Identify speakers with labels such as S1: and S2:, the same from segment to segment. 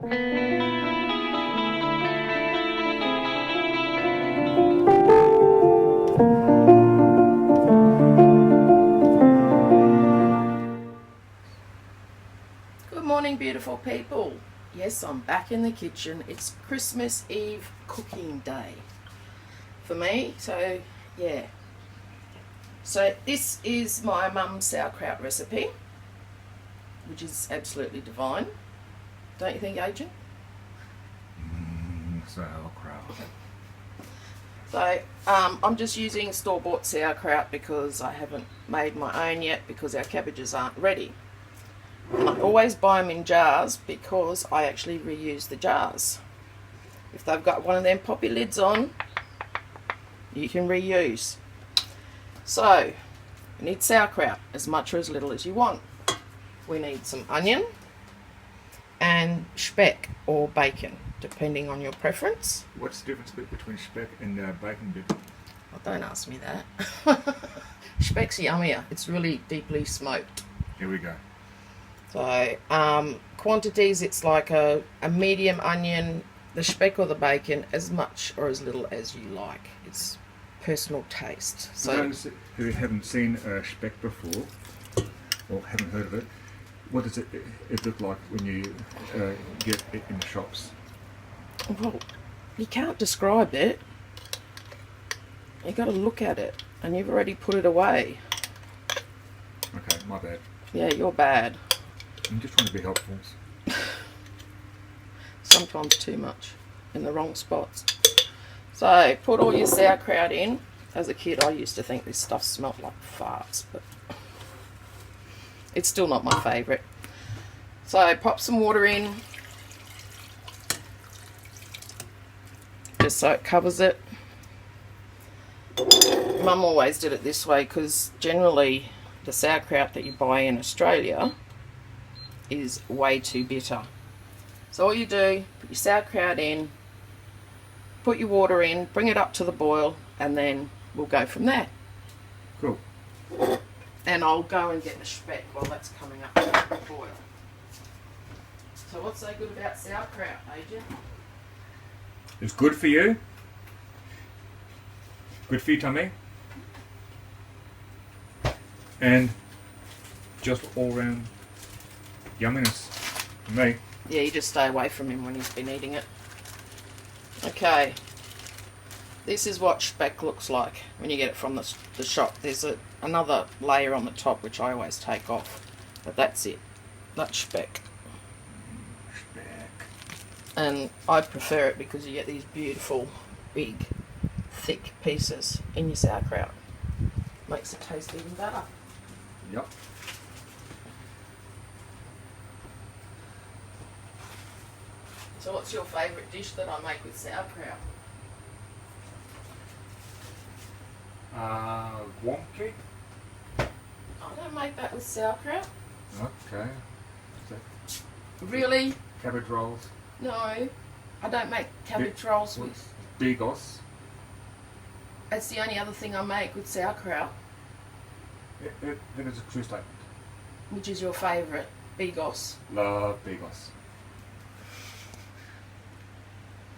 S1: Good morning, beautiful people. Yes, I'm back in the kitchen. It's Christmas Eve cooking day for me. So, yeah. So this is my mum's sauerkraut recipe, which is absolutely divine. Don't you think, Agent?
S2: Sauerkraut.
S1: So I'm just using store-bought sauerkraut because I haven't made my own yet because our cabbages aren't ready. And I always buy them in jars because I actually reuse the jars. If they've got one of them poppy lids on, you can reuse. So, we need sauerkraut, as much or as little as you want. We need some onion and speck or bacon, depending on your preference.
S2: What's the difference between speck and bacon, Bibby?
S1: Oh, don't ask me that. Speck's yummier. It's really deeply smoked.
S2: Here we go.
S1: So, quantities, it's like a medium onion, the speck or the bacon, as much or as little as you like. It's personal taste.
S2: For those who haven't seen speck before, or haven't heard of it, what does it look like when you get it in the shops?
S1: Well, you can't describe it. You got to look at it, and you've already put it away.
S2: Okay, my bad.
S1: Yeah, you're bad.
S2: I'm just trying to be helpful.
S1: Sometimes too much in the wrong spots. So put all your sauerkraut in. As a kid, I used to think this stuff smelled like farts, but it's still not my favourite. So pop some water in, just so it covers it. Mum always did it this way because generally the sauerkraut that you buy in Australia is way too bitter. So all you do, put your sauerkraut in, put your water in, bring it up to the boil, and then we'll go from there.
S2: Cool.
S1: And I'll go and get the speck while that's coming up to the boil. So what's so good about sauerkraut, Agent?
S2: It's good for you. Good for your tummy. And just all round yumminess for me.
S1: Yeah, you just stay away from him when he's been eating it. Okay. This is what speck looks like when you get it from the shop. There's another layer on the top which I always take off. But that's it. That's speck.
S2: Speck.
S1: And I prefer it because you get these beautiful, big, thick pieces in your sauerkraut. Makes it taste even better.
S2: Yep.
S1: So what's your favourite dish that I make with sauerkraut?
S2: Wonky?
S1: I don't make that with sauerkraut.
S2: Okay.
S1: Really?
S2: Cabbage rolls.
S1: No. I don't make cabbage rolls with...
S2: Bigos.
S1: That's the only other thing I make with sauerkraut.
S2: Then it's a true statement.
S1: Which is your favourite? Bigos.
S2: Love bigos.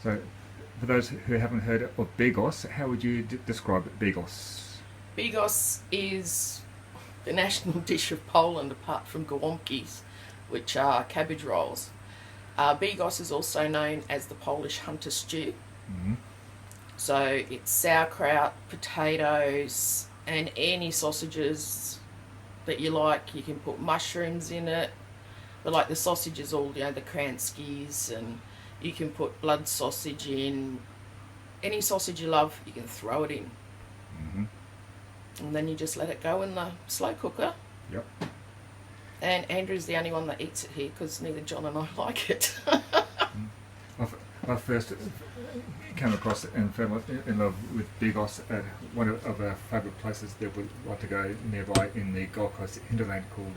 S2: So, for those who haven't heard of bigos, how would you describe bigos?
S1: Bigos is the national dish of Poland apart from gołąbkis, which are cabbage rolls. Bigos is also known as the Polish hunter stew.
S2: Mm-hmm.
S1: So it's sauerkraut, potatoes, and any sausages that you like. You can put mushrooms in it. But like the sausages, all, the Kranskis, and you can put blood sausage in. Any sausage you love, you can throw it in.
S2: Mm-hmm. And
S1: then you just let it go in the slow cooker.
S2: Yep.
S1: And Andrew's the only one that eats it here because neither John and I like it.
S2: I first came across and fell in love with bigos at one of our favourite places that we like to go nearby in the Gold Coast hinterland called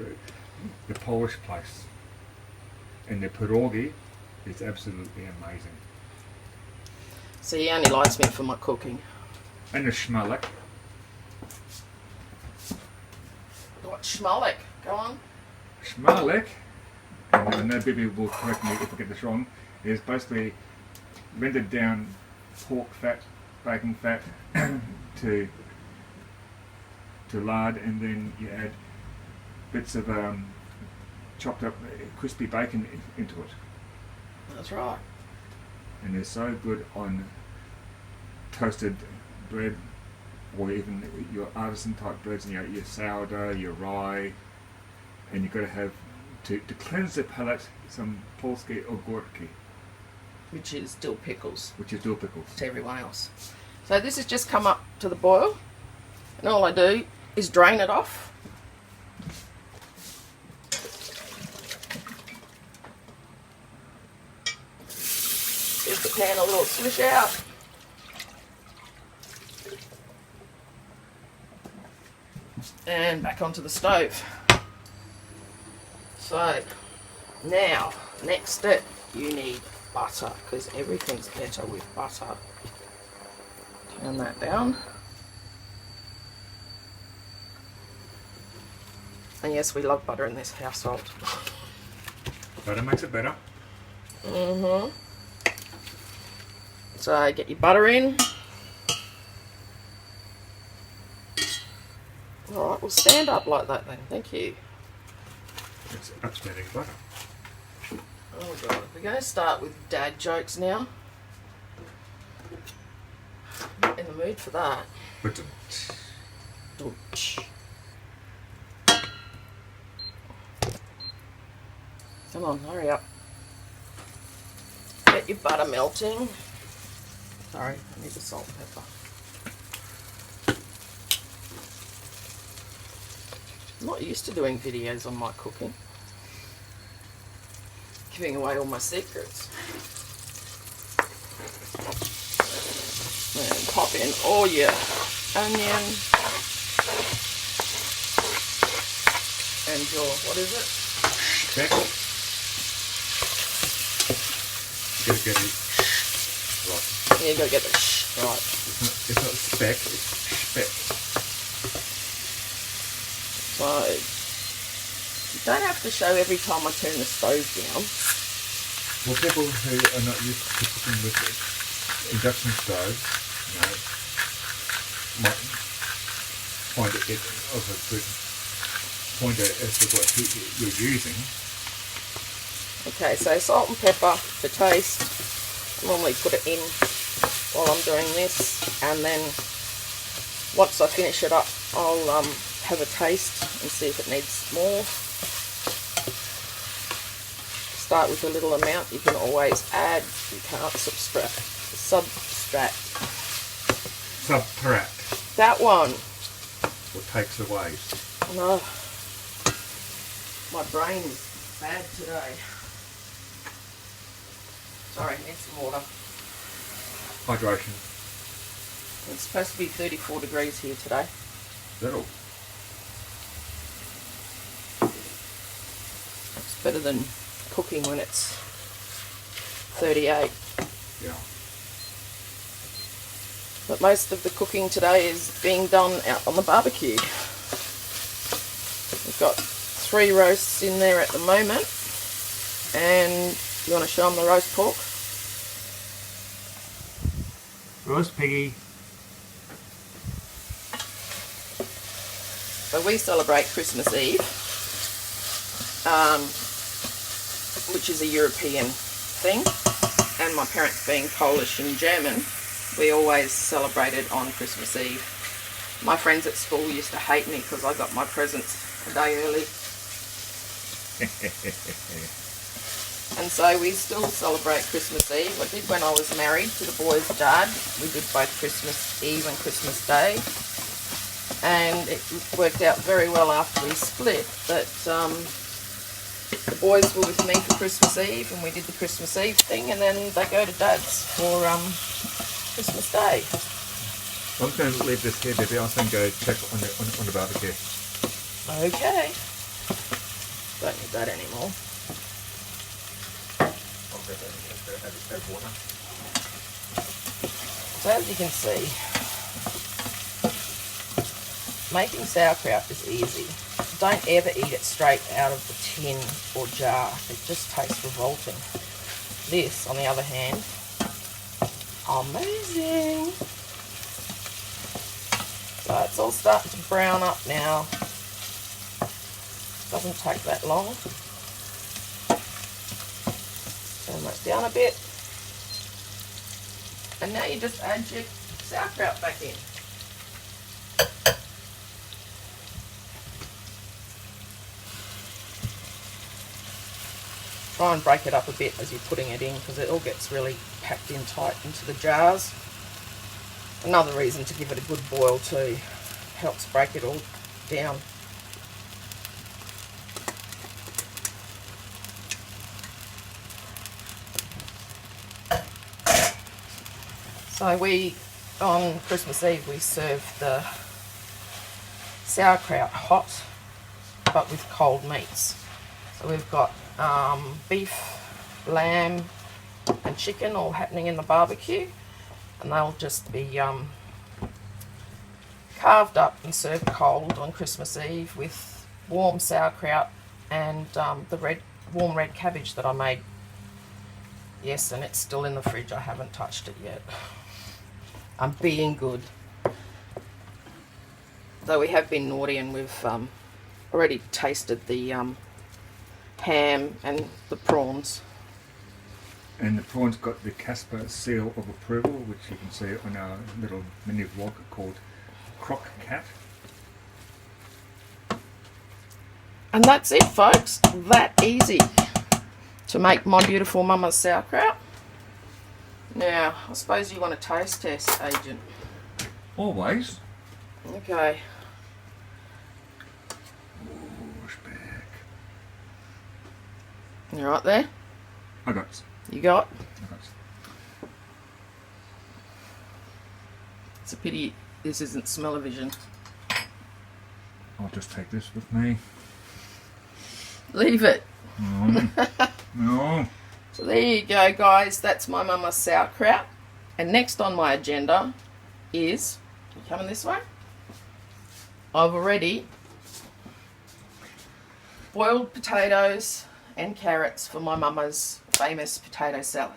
S2: the Polish place. And the pierogi is absolutely amazing.
S1: So he only likes me for my cooking.
S2: And the schmalek.
S1: What schmalek? Go on.
S2: Schmalek, and and I know Bibby will correct me if I get this wrong, is basically rendered down pork fat, bacon fat to lard, and then you add bits of chopped up crispy bacon into it.
S1: That's right.
S2: And they're so good on toasted bread, or even your artisan type breads, your sourdough, your rye, and you've got to have, to cleanse the palate, some polsky or gortki.
S1: Which is dill pickles.
S2: Which is dill pickles.
S1: To everyone else. So this has just come up to the boil, and all I do is drain it off. Give the pan a little swish out. And back onto the stove. So now, next step, you need butter, because everything's better with butter. Turn that down. And yes, we love butter in this household.
S2: Butter makes it better.
S1: Mm-hmm. So get your butter in. Alright, we'll stand up like that then. Thank you.
S2: It's upstanding butter.
S1: Oh god, we're going to start with dad jokes now. Not in the mood for that.
S2: But
S1: come on, hurry up. Get your butter melting. Sorry, I need the salt and pepper. I'm not used to doing videos on my cooking. Giving away all my secrets. And pop in all your onion and your, what is it?
S2: speck. Gotta get it right.
S1: Yeah, you gotta get the right.
S2: It's not speck, it's speck.
S1: So, you don't have to show every time I turn the stove down.
S2: Well, people who are not used to cooking with induction stoves, you know, might find it of a good pointer as to what you're using.
S1: Okay, so salt and pepper for taste. I normally put it in while I'm doing this, and then once I finish it up, I'll have a taste and see if it needs more. Start with a little amount. You can always add. You can't subtract. That one.
S2: What takes away?
S1: No. My brain is bad today. Sorry, need some water.
S2: Hydration.
S1: It's supposed to be 34 degrees here today.
S2: Is that all?
S1: It's better than cooking when it's 38.
S2: Yeah.
S1: But most of the cooking today is being done out on the barbecue. We've got 3 roasts in there at the moment. And you want to show them the roast pork?
S2: Roast piggy.
S1: So we celebrate Christmas Eve, which is a European thing, and my parents being Polish and German, we always celebrated on Christmas Eve. My friends at school used to hate me because I got my presents a day early. And so we still celebrate Christmas Eve. I did when I was married to the boys' dad. We did both Christmas Eve and Christmas Day. And it worked out very well after we split that the boys were with me for Christmas Eve and we did the Christmas Eve thing, and then they go to Dad's for Christmas Day.
S2: I'm going to leave this here, Bibby. I'll then go check on the barbecue.
S1: Okay. Don't need that anymore. So as you can see, making sauerkraut is easy. Don't ever eat it straight out of the tin or jar. It just tastes revolting. This, on the other hand, amazing. So it's all starting to brown up now. Doesn't take that long. Turn that down a bit. And now you just add your sauerkraut back in. Try and break it up a bit as you're putting it in, because it all gets really packed in tight into the jars. Another reason to give it a good boil too. Helps break it all down. So on Christmas Eve, we serve the sauerkraut hot, but with cold meats. So we've got beef, lamb and chicken all happening in the barbecue, and they'll just be carved up and served cold on Christmas Eve with warm sauerkraut and the warm red cabbage that I made. Yes, and it's still in the fridge. I haven't touched it yet. I'm being good. Though we have been naughty, and we've already tasted the ham and the prawns.
S2: And the prawns got the Casper seal of approval, which you can see on our little mini vlog called Croc Cat.
S1: And that's it, folks. That easy to make my beautiful mama's sauerkraut. Now, I suppose you want a taste test, Agent.
S2: Always.
S1: Okay.
S2: Push back.
S1: You right there?
S2: I got it.
S1: You got?
S2: I got it.
S1: It's a pity this isn't smell-o-vision.
S2: I'll just take this with me.
S1: Leave it.
S2: No. No.
S1: So there you go, guys. That's my mama's sauerkraut. And next on my agenda is, you coming this way? I've already boiled potatoes and carrots for my mama's famous potato salad.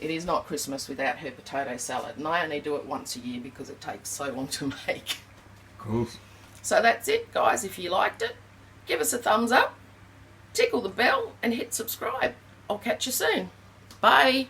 S1: It is not Christmas without her potato salad, and I only do it once a year because it takes so long to make.
S2: Cool.
S1: So that's it, guys. If you liked it, give us a thumbs up, tickle the bell and hit subscribe. I'll catch you soon. Bye.